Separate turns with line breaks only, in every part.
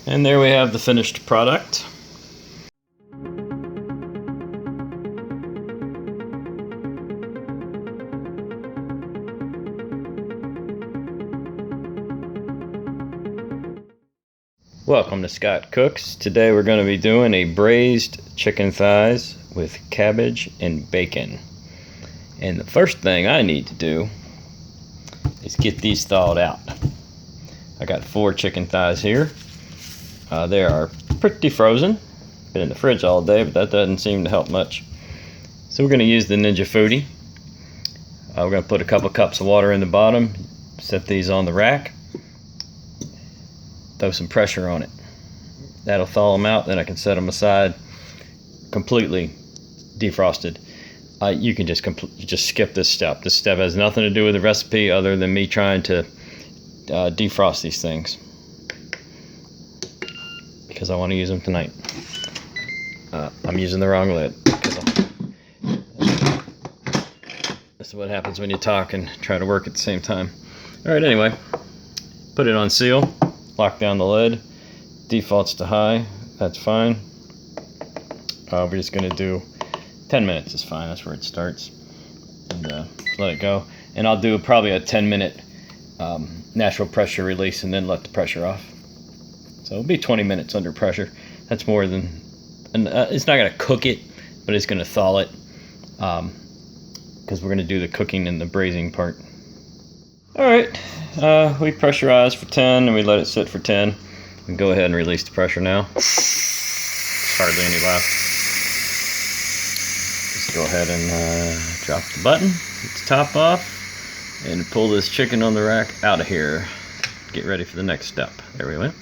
And there we have the finished product. Welcome to Scott Cooks. Today we're going to be doing a braised chicken thighs with cabbage and bacon. And the first thing I need to do is get these thawed out. I got 4 chicken thighs here. They are pretty frozen. Been in the fridge all day, but that doesn't seem to help much. So we're going to use the Ninja Foodi. We're going to put a couple cups of water in the bottom, set these on the rack, throw some pressure on it. That'll thaw them out, then I can set them aside completely defrosted. You can just skip this step. This step has nothing to do with the recipe other than me trying to defrost these things because I want to use them tonight. I'm using the wrong lid. This is what happens when you talk and try to work at the same time. Alright, anyway, put it on seal, lock down the lid, defaults to high, that's fine. We're just going to do 10 minutes is fine, that's where it starts. And let it go. And I'll do probably a 10-minute natural pressure release and then let the pressure off. So it'll be 20 minutes under pressure. That's more than, and it's not going to cook it, but it's going to thaw it because we're going to do the cooking and the braising part. Alright, we pressurize for 10 and we let it sit for 10. We can go ahead and release the pressure now. Hardly any left. Just go ahead and drop the button, get the top off, and pull this chicken on the rack out of here. Get ready for the next step. There we went.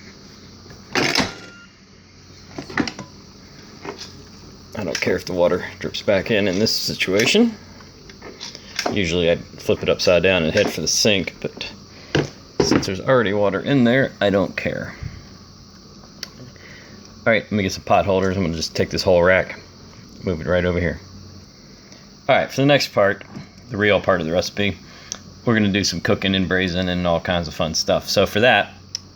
I don't care if the water drips back in this situation. Usually I'd flip it upside down and head for the sink, but since there's already water in there, I don't care. Alright, let me get some pot holders. I'm going to just take this whole rack, move it right over here. Alright, for the next part, the real part of the recipe, we're going to do some cooking and braising and all kinds of fun stuff. So for that,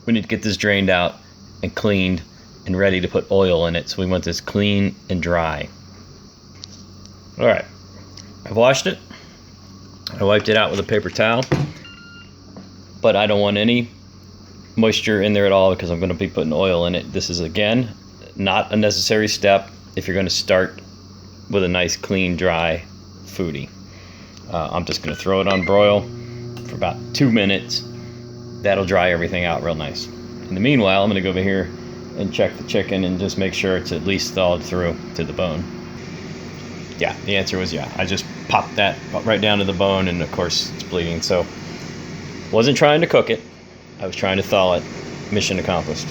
we need to get this drained out and cleaned and ready to put oil in it. So we want this clean and dry. Alright, I've washed it. I wiped it out with a paper towel, but I don't want any moisture in there at all because I'm going to be putting oil in it. This is, again, not a necessary step if you're going to start with a nice, clean, dry foodie. I'm just going to throw it on broil for about 2 minutes. That'll dry everything out real nice. In the meanwhile, I'm going to go over here and check the chicken and just make sure it's at least thawed through to the bone. Yeah, the answer was yeah. I just popped that right down to the bone, and of course it's bleeding. So wasn't trying to cook it. I was trying to thaw it. Mission accomplished.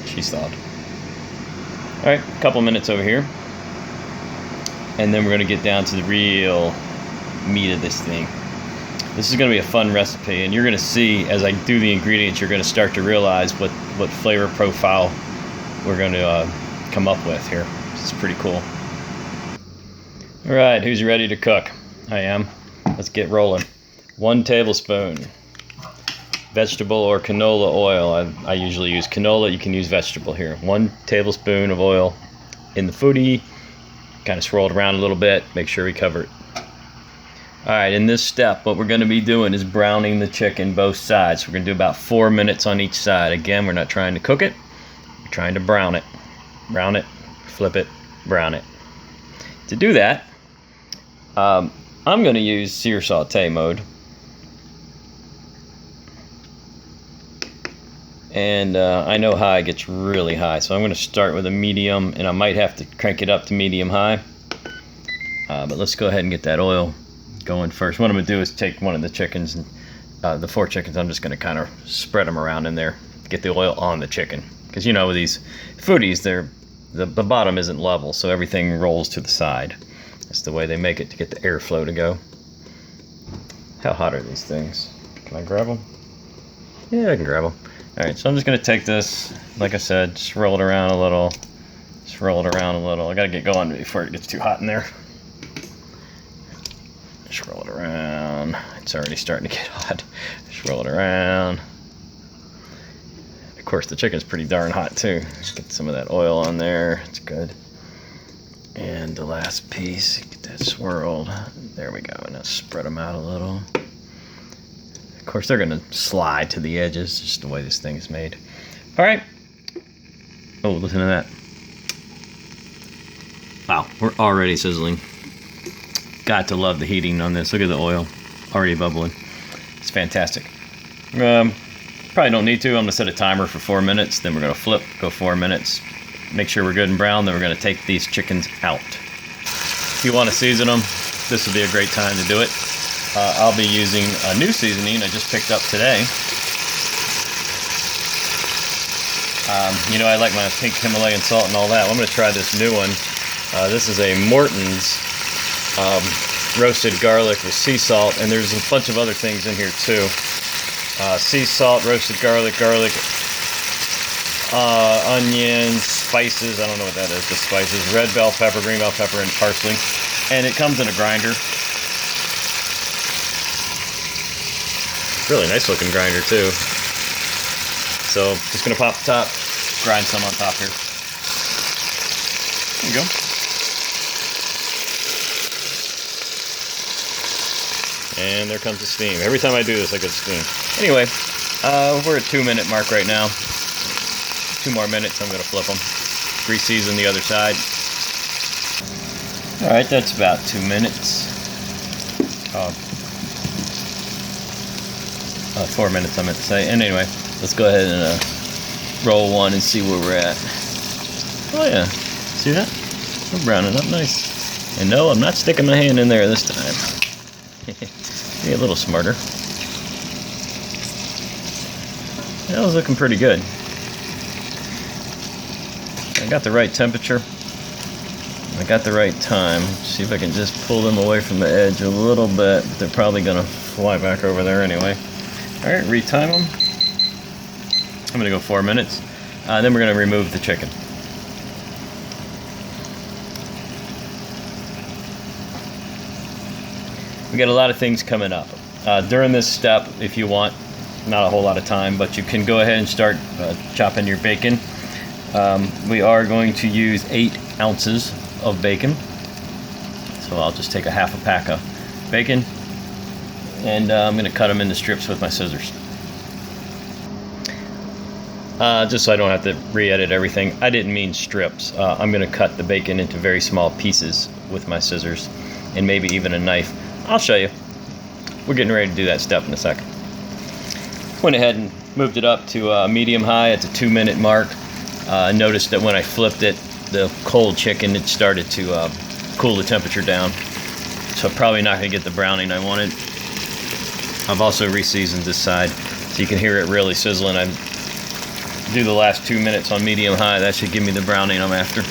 She's thawed. Alright, a couple minutes over here. And then we're going to get down to the real meat of this thing. This is going to be a fun recipe, and you're going to see as I do the ingredients, you're going to start to realize what flavor profile we're going to come up with here. This is pretty cool. Alright, who's ready to cook? I am. Let's get rolling. 1 tablespoon vegetable or canola oil. I usually use canola. You can use vegetable here. 1 tablespoon of oil in the foodie. Kind of swirl it around a little bit. Make sure we cover it. Alright, in this step, what we're going to be doing is browning the chicken both sides. We're going to do about 4 minutes on each side. Again, we're not trying to cook it. We're trying to brown it. Brown it, flip it, brown it. To do that, I'm going to use sear saute mode. And I know high gets really high, so I'm going to start with a medium, and I might have to crank it up to medium high. But let's go ahead and get that oil going first. What I'm going to do is take one of the chickens, and the 4 chickens, I'm just going to kind of spread them around in there, get the oil on the chicken. Because you know, with these foodies, the bottom isn't level, so everything rolls to the side. That's the way they make it to get the airflow to go. How hot are these things? Can I grab them? Yeah, I can grab them. Alright, so I'm just going to take this, like I said, just roll it around a little. Just roll it around a little. I got to get going before it gets too hot in there. Just roll it around. It's already starting to get hot. Just roll it around. course, the chicken's pretty darn hot too. Get some of that oil on there. It's good. And the last piece, get that swirled. There we go. Now spread them out a little. Of course, they're gonna slide to the edges, just the way this thing is made. All right. Oh, listen to that. Wow, we're already sizzling. Got to love the heating on this. Look at the oil, already bubbling. It's fantastic. Probably don't need to. I'm gonna set a timer for 4 minutes. Then we're gonna flip, go 4 minutes. Make sure we're good and brown. Then we're gonna take these chickens out. If you want to season them, this would be a great time to do it. I'll be using a new seasoning I just picked up today. You know, I like my pink Himalayan salt and all that. Well, I'm going to try this new one. This is a Morton's roasted garlic with sea salt, and there's a bunch of other things in here too. Sea salt, roasted garlic, onions, spices. I don't know what that is. The spices: red bell pepper, green bell pepper, and parsley. And it comes in a grinder. Really nice looking grinder too. So just gonna pop the top, grind some on top here. There you go. And there comes the steam. Every time I do this, I get steam. Anyway, we're at 2 minute mark right now. 2 more minutes, I'm gonna flip them. Re-season the other side. All right, that's about 2 minutes. 4 minutes, I meant to say. And anyway, let's go ahead and roll one and see where we're at. Oh yeah, see that? We're browning up nice. And no, I'm not sticking my hand in there this time. Be a little smarter. That was looking pretty good. I got the right temperature. I got the right time. See if I can just pull them away from the edge a little bit. But they're probably gonna fly back over there anyway. All right, retime them. I'm gonna go 4 minutes. Then we're gonna remove the chicken. We got a lot of things coming up. During this step, if you want, not a whole lot of time, but you can go ahead and start chopping your bacon. We are going to use 8 ounces of bacon. So I'll just take a half a pack of bacon, and I'm going to cut them into strips with my scissors. Just so I don't have to re-edit everything. I didn't mean strips. I'm going to cut the bacon into very small pieces with my scissors, and maybe even a knife. I'll show you. We're getting ready to do that step in a second. Went ahead and moved it up to medium high at the 2 minute mark. Noticed that when I flipped it, the cold chicken, it started to cool the temperature down. So probably not going to get the browning I wanted. I've also re-seasoned this side, so you can hear it really sizzling. I do the last 2 minutes on medium high. That should give me the browning I'm after.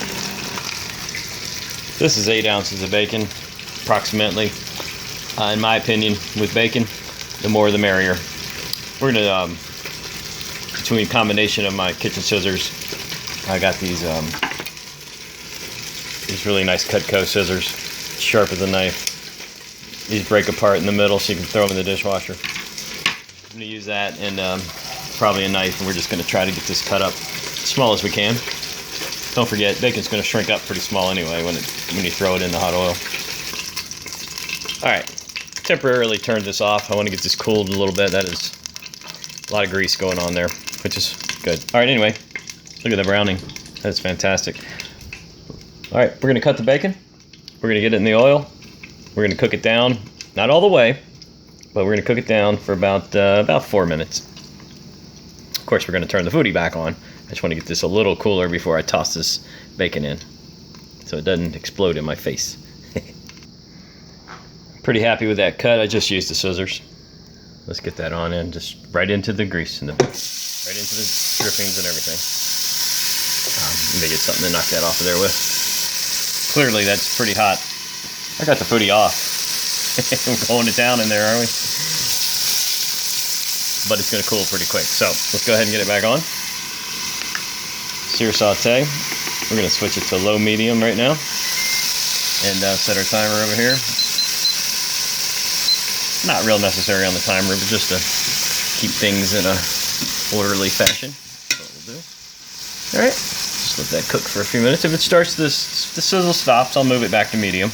This is 8 ounces of bacon, approximately. In my opinion, with bacon, the more the merrier. We're gonna, between a combination of my kitchen scissors, I got these really nice Cutco scissors, sharp as a knife. These break apart in the middle, so you can throw them in the dishwasher. I'm gonna use that and probably a knife, and we're just gonna try to get this cut up as small as we can. Don't forget, bacon's gonna shrink up pretty small anyway when you throw it in the hot oil. All right, temporarily turned this off. I want to get this cooled a little bit. That is a lot of grease going on there, which is good. All right, anyway, look at the browning. That's fantastic. All right, we're gonna cut the bacon. We're gonna get it in the oil. We're gonna cook it down, not all the way, but we're gonna cook it down for about 4 minutes. Of course, we're gonna turn the Foodi back on. I just want to get this a little cooler before I toss this bacon in, so it doesn't explode in my face. Pretty happy with that cut. I just used the scissors. Let's get that on in, just right into the grease and right into the drippings and everything. Maybe get something to knock that off of there with. Clearly, that's pretty hot. I got the Foodi off. We're going to town in there, aren't we? But it's going to cool pretty quick. So let's go ahead and get it back on. Sear saute. We're going to switch it to low medium right now, and set our timer over here. Not real necessary on the timer, but just to keep things in a orderly fashion. So All right, just let that cook for a few minutes. If it starts the sizzle stops, I'll move it back to medium.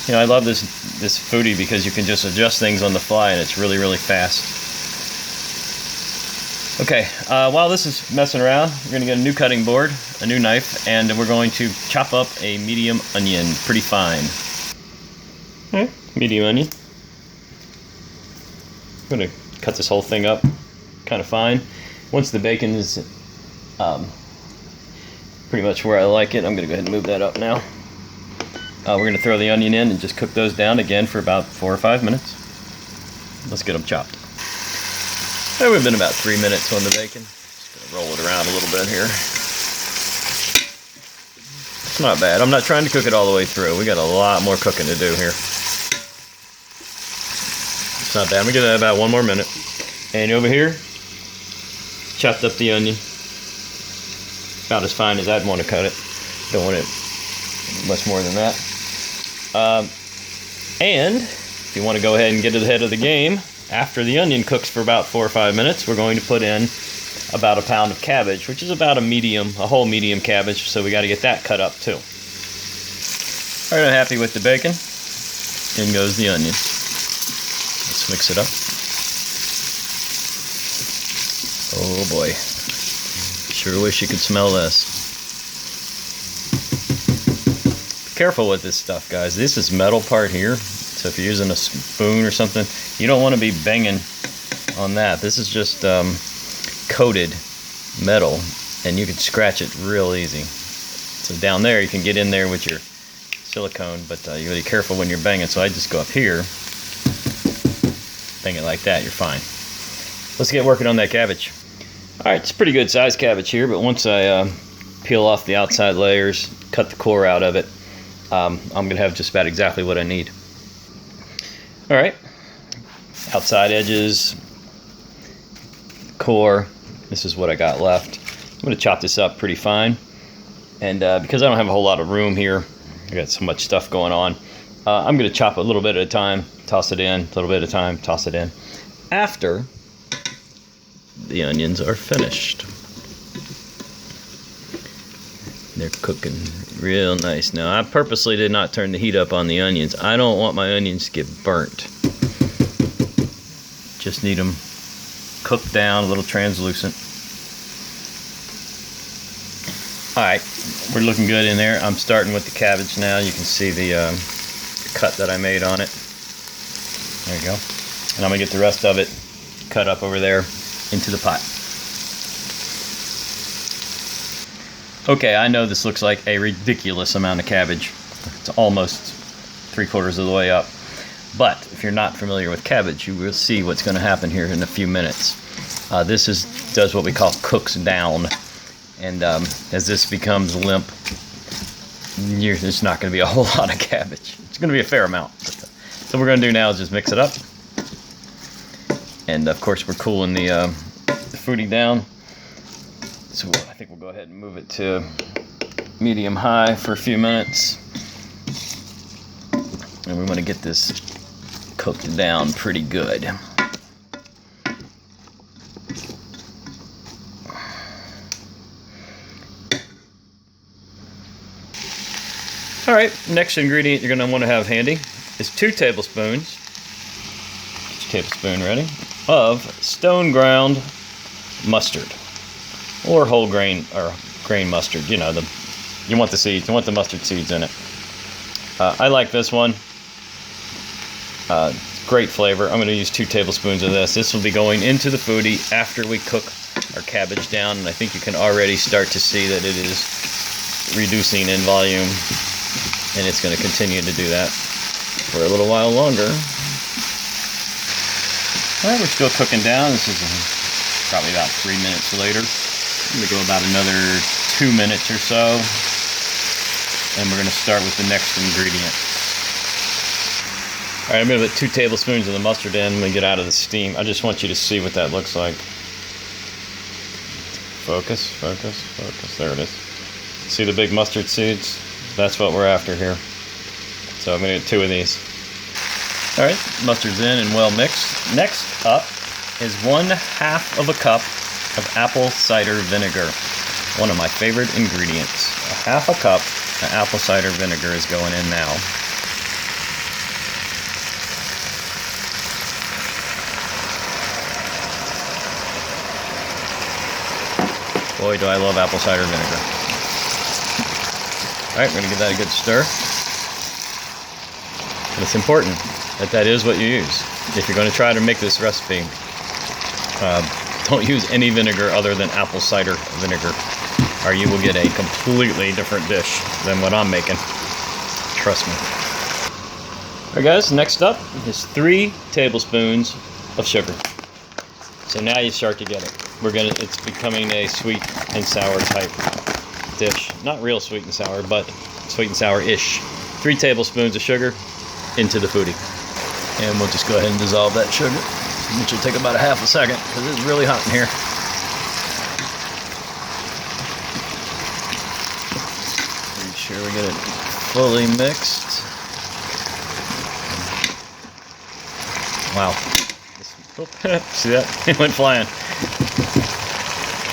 You know, I love this Foodi because you can just adjust things on the fly and it's really, really fast. Okay, while this is messing around, we're going to get a new cutting board, a new knife, and we're going to chop up a medium onion pretty fine. Okay, medium onion. I'm going to cut this whole thing up kind of fine. Once the bacon is pretty much where I like it, I'm going to go ahead and move that up now. We're going to throw the onion in and just cook those down again for about 4 or 5 minutes. Let's get them chopped. That would have been about 3 minutes on the bacon. Just going to roll it around a little bit here. It's not bad. I'm not trying to cook it all the way through. We got a lot more cooking to do here. It's not bad. I'm going to give that about 1 more minute. And over here, chopped up the onion. About as fine as I'd want to cut it. Don't want it much more than that. And if you want to go ahead and get ahead of the game, after the onion cooks for about 4 or 5 minutes, we're going to put in about a pound of cabbage, which is about a whole medium cabbage, so we got to get that cut up too. All right, I'm happy with the bacon. In goes the onion. Let's mix it up. Oh boy. Sure wish you could smell this. Be careful with this stuff, guys. This is metal part here. So if you're using a spoon or something, you don't want to be banging on that. This is just coated metal, and you can scratch it real easy. So down there, you can get in there with your silicone, but you gotta be careful when you're banging. So I just go up here, bang it like that, you're fine. Let's get working on that cabbage. All right, it's a pretty good sized cabbage here, but once I peel off the outside layers, cut the core out of it, I'm gonna have just about exactly what I need. All right, outside edges, core, this is what I got left. I'm gonna chop this up pretty fine. And because I don't have a whole lot of room here, I got so much stuff going on, I'm gonna chop a little bit at a time, toss it in, a little bit at a time, toss it in. After the onions are finished. They're cooking real nice. Now, I purposely did not turn the heat up on the onions. I don't want my onions to get burnt. Just need them cooked down, a little translucent. All right, we're looking good in there. I'm starting with the cabbage now. You can see the cut that I made on it. There you go. And I'm gonna get the rest of it cut up over there into the pot. Okay, I know this looks like a ridiculous amount of cabbage. It's almost 3/4 of the way up. But if you're not familiar with cabbage, you will see what's going to happen here in a few minutes. This does what we call cooks down. And as this becomes limp, there's not going to be a whole lot of cabbage. It's going to be a fair amount. So what we're going to do now is just mix it up. And of course, we're cooling the Foodi down. So I think we'll go ahead and move it to medium-high for a few minutes. And we want to get this cooked down pretty good. All right, next ingredient you're going to want to have handy is 2 tablespoons. Get your tablespoon ready. Of stone ground mustard. Or whole grain or grain mustard, you know, you want the seeds, you want the mustard seeds in it. I like this one. Great flavor. I'm going to use 2 tablespoons of this. This will be going into the Foodi after we cook our cabbage down, and I think you can already start to see that it is reducing in volume, and it's going to continue to do that for a little while longer. All right, we're still cooking down. This is probably about 3 minutes later. I'm going to go about another 2 minutes or so, and we're going to start with the next ingredient. All right, I'm going to put 2 tablespoons of the mustard in when we get out of the steam. I just want you to see what that looks like. Focus, focus, focus. There it is. See the big mustard seeds? That's what we're after here. So I'm going to get 2 of these. All right, mustard's in and well mixed. Next up is 1/2 of a cup of apple cider vinegar, one of my favorite ingredients. A half a cup of apple cider vinegar is going in now. Boy, do I love apple cider vinegar. Alright, we're going to give that a good stir. And it's important that that is what you use. If you're going to try to make this recipe, don't use any vinegar other than apple cider vinegar, or you will get a completely different dish than what I'm making. Trust me. Alright guys, next up is 3 tablespoons of sugar. So now you start to get it. It's becoming a sweet and sour type dish. Not real sweet and sour, but sweet and sour-ish. 3 tablespoons of sugar into the Foodi. And we'll just go ahead and dissolve that sugar, which will take about a half a second because it's really hot in here. Make sure we get it fully mixed. Wow. See that? It went flying.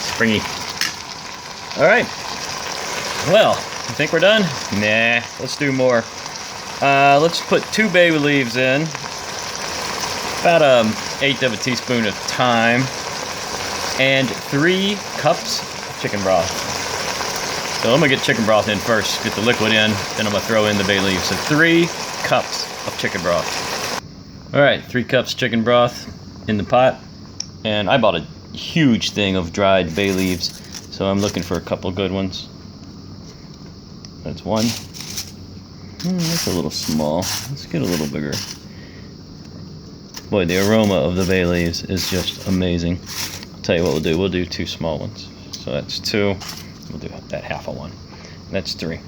Springy. Alright. Well, you think we're done? Nah, let's do more. Let's put 2 bay leaves in. About an 1/8 of a teaspoon of thyme. And 3 cups of chicken broth. So I'm going to get chicken broth in first. Get the liquid in. Then I'm going to throw in the bay leaves. So 3 cups of chicken broth. Alright, 3 cups chicken broth in the pot. And I bought a huge thing of dried bay leaves. So I'm looking for a couple good ones. That's 1. That's a little small. Let's get a little bigger. Boy, the aroma of the bay leaves is just amazing. I'll tell you what we'll do. We'll do 2 small ones. So that's 2. We'll do that half of 1. That's 3.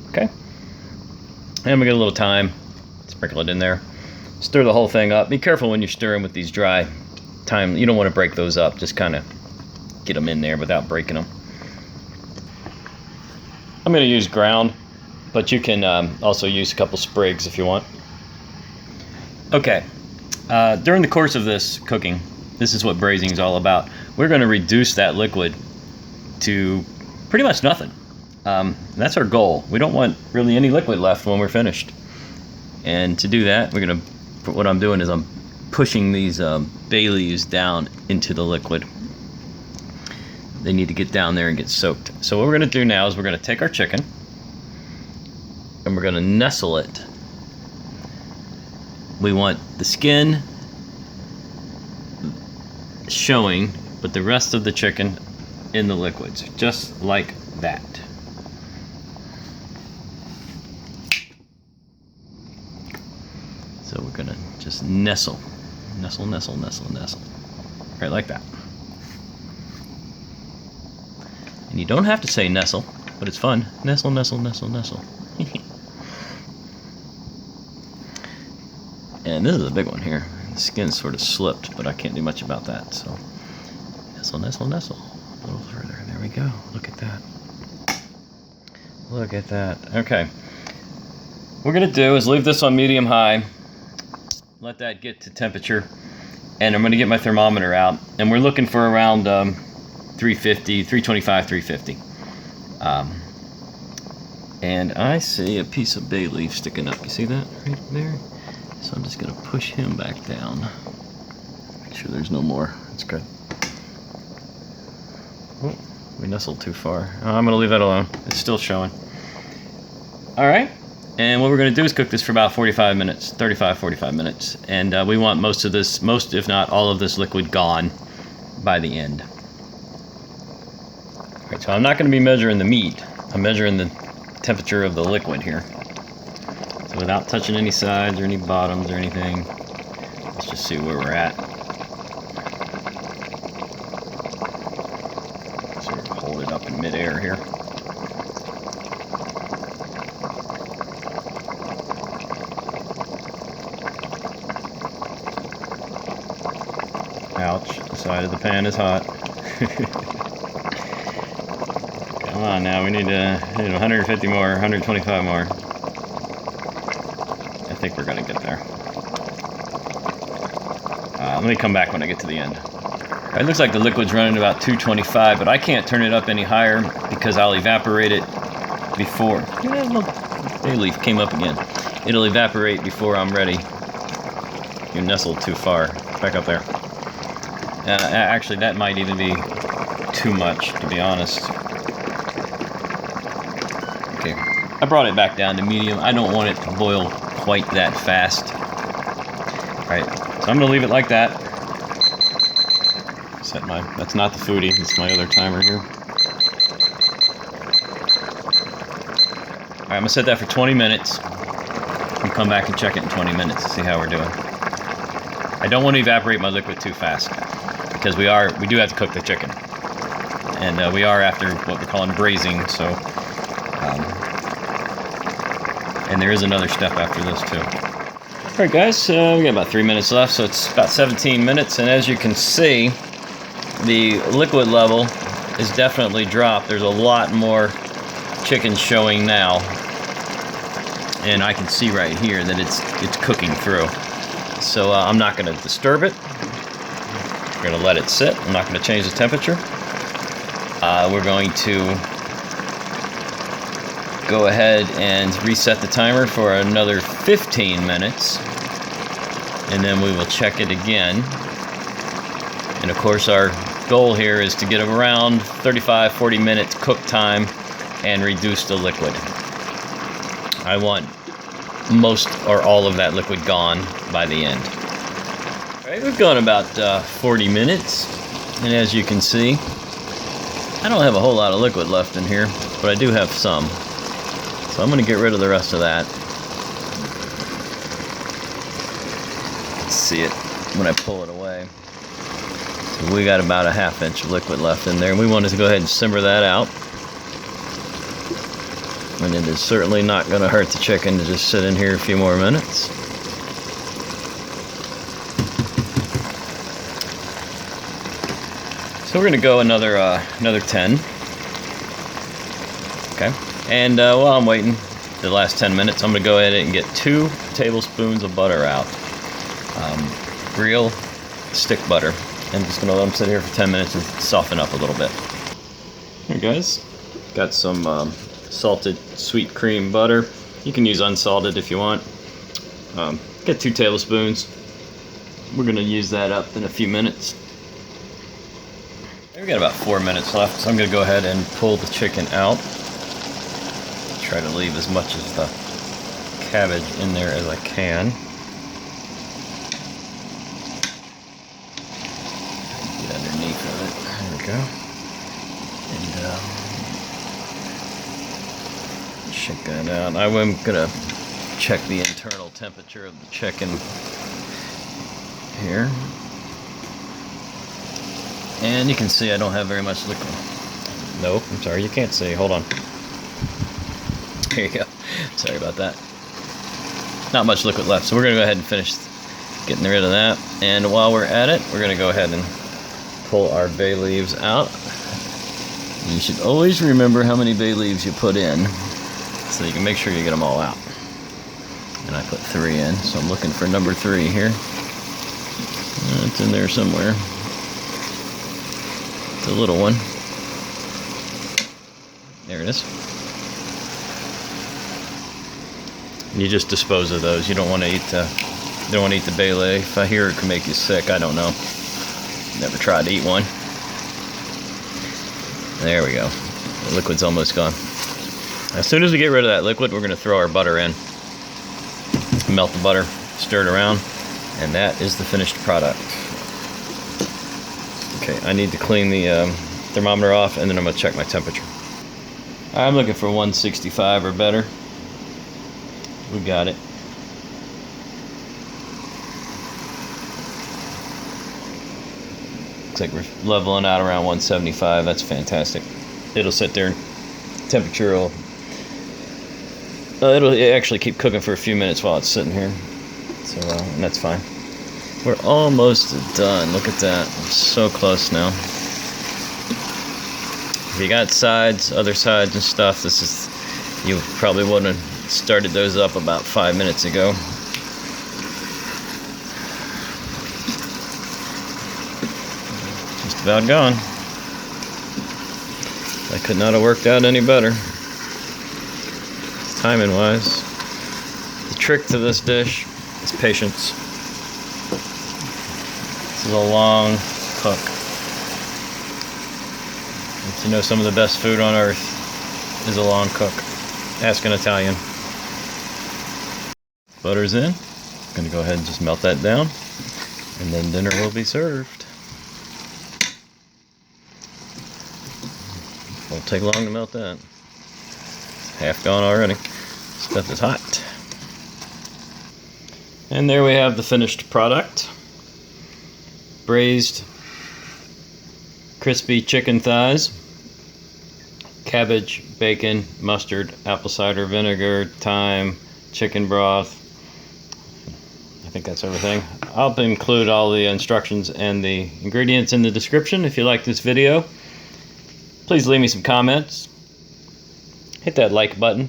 Okay. And we get a little thyme. Sprinkle it in there. Stir the whole thing up. Be careful when you're stirring with these dry thyme. You don't want to break those up. Just kind of get them in there without breaking them. I'm going to use ground, but you can also use a couple sprigs if you want. Okay. During the course of this cooking, this is what braising is all about. We're going to reduce that liquid to pretty much nothing. That's our goal. We don't want really any liquid left when we're finished. And to do that, what I'm doing is I'm pushing these bay leaves down into the liquid. They need to get down there and get soaked. So what we're going to do now is we're going to take our chicken and we're going to nestle it. We want the skin showing, but the rest of the chicken in the liquids, just like that. So we're gonna just nestle, nestle, nestle, nestle, nestle, right like that. And you don't have to say nestle, but it's fun. Nestle, nestle, nestle, nestle. And this is a big one here. The skin sort of slipped, but I can't do much about that. So nestle, nestle, nestle. A little further. There we go. Look at that. Look at that. Okay. What we're going to do is leave this on medium high. Let that get to temperature. And I'm going to get my thermometer out. And we're looking for around 350, 325, 350. And I see a piece of bay leaf sticking up. You see that right there? So I'm just going to push him back down. Make sure there's no more. That's good. Oh, we nestled too far. Oh, I'm going to leave that alone. It's still showing. Alright. And what we're going to do is cook this for about 45 minutes. 35, 45 minutes. And we want most of this, if not all of this liquid gone by the end. Alright, so I'm not going to be measuring the meat. I'm measuring the temperature of the liquid here. So without touching any sides or any bottoms or anything, let's just see where we're at. Sort of hold it up in midair here. Ouch, the side of the pan is hot. Come on now, we need 150 more, 125 more. I think we're gonna get there. Let me come back when I get to the end. It looks like the liquid's running about 225, but I can't turn it up any higher because I'll evaporate it before. Yeah, look, bay leaf came up again. It'll evaporate before I'm ready. You're nestled too far. Back up there. Actually, that might even be too much, to be honest. Okay, I brought it back down to medium. I don't want it to boil quite that fast. Alright, so I'm going to leave it like that. Set my, that's not the Foodi, it's my other timer here. Alright, I'm going to set that for 20 minutes. And come back and check it in 20 minutes to see how we're doing. I don't want to evaporate my liquid too fast because we do have to cook the chicken. And we are after what we're calling braising, so and there is another step after this too. Alright guys, we got about 3 minutes left, so it's about 17 minutes, and as you can see, the liquid level is definitely dropped. There's a lot more chicken showing now, and I can see right here that it's cooking through. So I'm not going to disturb it. We're going to let it sit. I'm not going to change the temperature. We're going to go ahead and reset the timer for another 15 minutes, and then we will check it again. And of course our goal here is to get around 35-40 minutes cook time and reduce the liquid. I want most or all of that liquid gone by the end. Alright, we've gone about 40 minutes, and as you can see, I don't have a whole lot of liquid left in here, but I do have some. So I'm going to get rid of the rest of that. Let's see it when I pull it away. So we got about a ½ inch of liquid left in there, and we wanted to go ahead and simmer that out. And it is certainly not going to hurt the chicken to just sit in here a few more minutes. So we're going to go another 10. Okay. And while I'm waiting the last 10 minutes, I'm going to go ahead and get 2 tablespoons of butter out. Grille stick butter. I'm just going to let them sit here for 10 minutes and soften up a little bit. Here guys, got some salted sweet cream butter. You can use unsalted if you want. Get 2 tablespoons. We're going to use that up in a few minutes. We've got about 4 minutes left, so I'm going to go ahead and pull the chicken out. Try to leave as much of the cabbage in there as I can. Get underneath of it. There we go. And check that out. I'm going to check the internal temperature of the chicken here. And you can see I don't have very much liquid. Nope, I'm sorry, you can't see. Hold on. Here you go. Sorry about that. Not much liquid left, so we're going to go ahead and finish getting rid of that. And while we're at it, we're going to go ahead and pull our bay leaves out. You should always remember how many bay leaves you put in, so you can make sure you get them all out. And I put 3 in, so I'm looking for number 3 here. It's in there somewhere. It's a little one. There it is. You just dispose of those. You don't want to eat the bay leaf. I hear it can make you sick. I don't know. Never tried to eat one. There we go. The liquid's almost gone. As soon as we get rid of that liquid, we're going to throw our butter in. Melt the butter, stir it around, and that is the finished product. Okay, I need to clean the thermometer off, and then I'm going to check my temperature. I'm looking for 165 or better. We got it. Looks like we're leveling out around 175. That's fantastic. It'll sit there. Temperature will... it'll actually keep cooking for a few minutes while it's sitting here. So, and that's fine. We're almost done. Look at that. We're so close now. If you got sides, other sides and stuff, this is... You probably wouldn't have started those up about 5 minutes ago. about gone. That could not have worked out any better, timing wise. The trick to this dish is patience. This is a long cook. And to know some of the best food on earth is a long cook. Ask an Italian. Butter's in. I'm gonna go ahead and just melt that down, and then dinner will be served. Won't take long to melt that. It's half gone already. Stuff is hot. And there we have the finished product. Braised crispy chicken thighs, cabbage, bacon, mustard, apple cider vinegar, thyme, chicken broth. I think that's everything. I'll include all the instructions and the ingredients in the description. If you like this video, please leave me some comments. Hit that like button.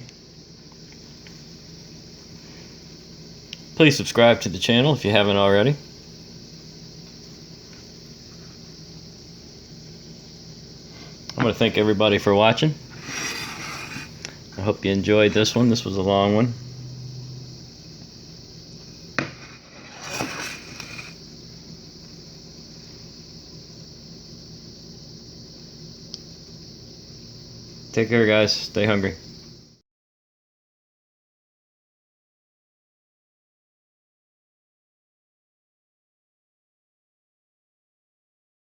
Please subscribe to the channel if you haven't already. I want to thank everybody for watching. I hope you enjoyed this one. This was a long one. Take care, guys. Stay hungry.